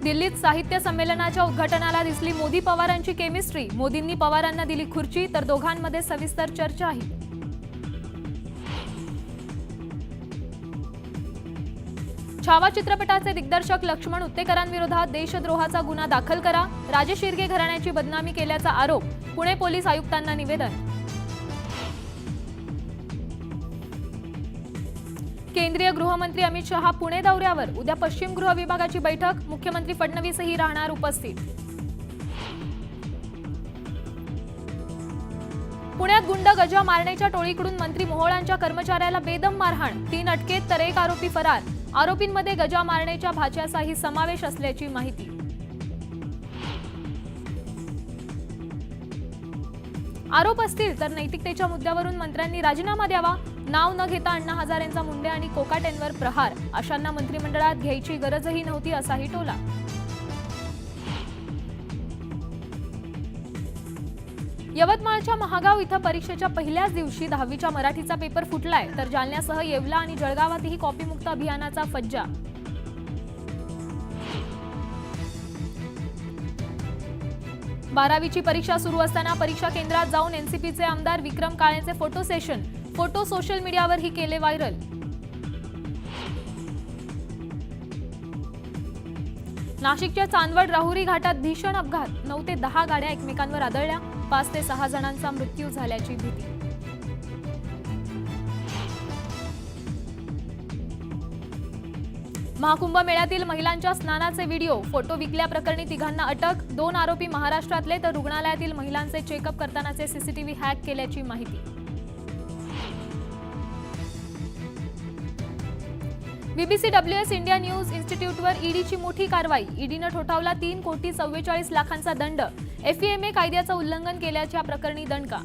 दिल्लीत साहित्य संमेलनाच्या उद्घाटनाला दिसली मोदी पवारांची केमिस्ट्री। मोदींनी पवारांना दिली खुर्ची तर दोघांमध्ये सविस्तर चर्चाही। छावा चित्रपटाचे दिग्दर्शक लक्ष्मण उत्तेकरांविरोधात देशद्रोहाचा गुन्हा दाखल करा। राजेश शिर्के घराण्याची बदनामी केल्याचा आरोप। पुणे पोलीस आयुक्तांना निवेदन। केंद्रीय गृहमंत्री अमित शहा पुणे दौऱ्यावर। उद्या पश्चिम गृह विभागाची बैठक। मुख्यमंत्री फडणवीसही राहणार उपस्थित। पुण्यात गुंड गजा मारण्याच्या टोळीकडून मंत्री मोहोळांच्या कर्मचाऱ्याला बेदम मारहाण। 3 अटकेत तर 1 आरोपी फरार। आरोपींमध्ये गजा मारण्याच्या भाच्याचाही समावेश असल्याची माहिती। आरोप असतील तर नैतिकतेच्या मुद्द्यावरून मंत्र्यांनी राजीनामा द्यावा। नाव न घेता अण्णा हजारेंचा मुंडे आणि कोकाटेंवर प्रहार। अशांना मंत्रिमंडळात घ्यायची गरजही नव्हती असाही टोला। यवतमाळच्या महागाव इथं परीक्षेच्या पहिल्याच दिवशी 10वीच्या मराठीचा पेपर फुटलाय तर जालन्यासह येवला आणि जळगावातही कॉपीमुक्त अभियानाचा फज्जा। 12वीची परीक्षा सुरू असताना परीक्षा केंद्रात जाऊन एनसीपीचे आमदार विक्रम काळेंचे फोटो सेशन। फोटो सोशल मीडियावरही केले व्हायरल। नाशिकच्या चांदवड राहुरी घाटात भीषण अपघात। 9 ते 10 गाड्या एकमेकांवर आदळल्या। 5 ते 6 जणांचा मृत्यू झाल्याची भीती। महाकुंभ मेळ्यातील महिलांच्या स्नानाचे व्हिडिओ। फोटो विकल्याप्रकरणी तिघांना अटक। 2 आरोपी महाराष्ट्रातले तर रुग्णालयातील महिलांचे चेकअप करतानाचे सीसीटीव्ही हॅक केल्याची माहिती। बीबीसीडब्ल्यूएस इंडिया न्यूज इन्स्टिट्यूटवर ईडीची मोठी कारवाई। ईडीनं ठोठावला 3 कोटी 44 लाखांचा दंड। एफईएमए कायद्याचं उल्लंघन केल्याच्या प्रकरणी दणका।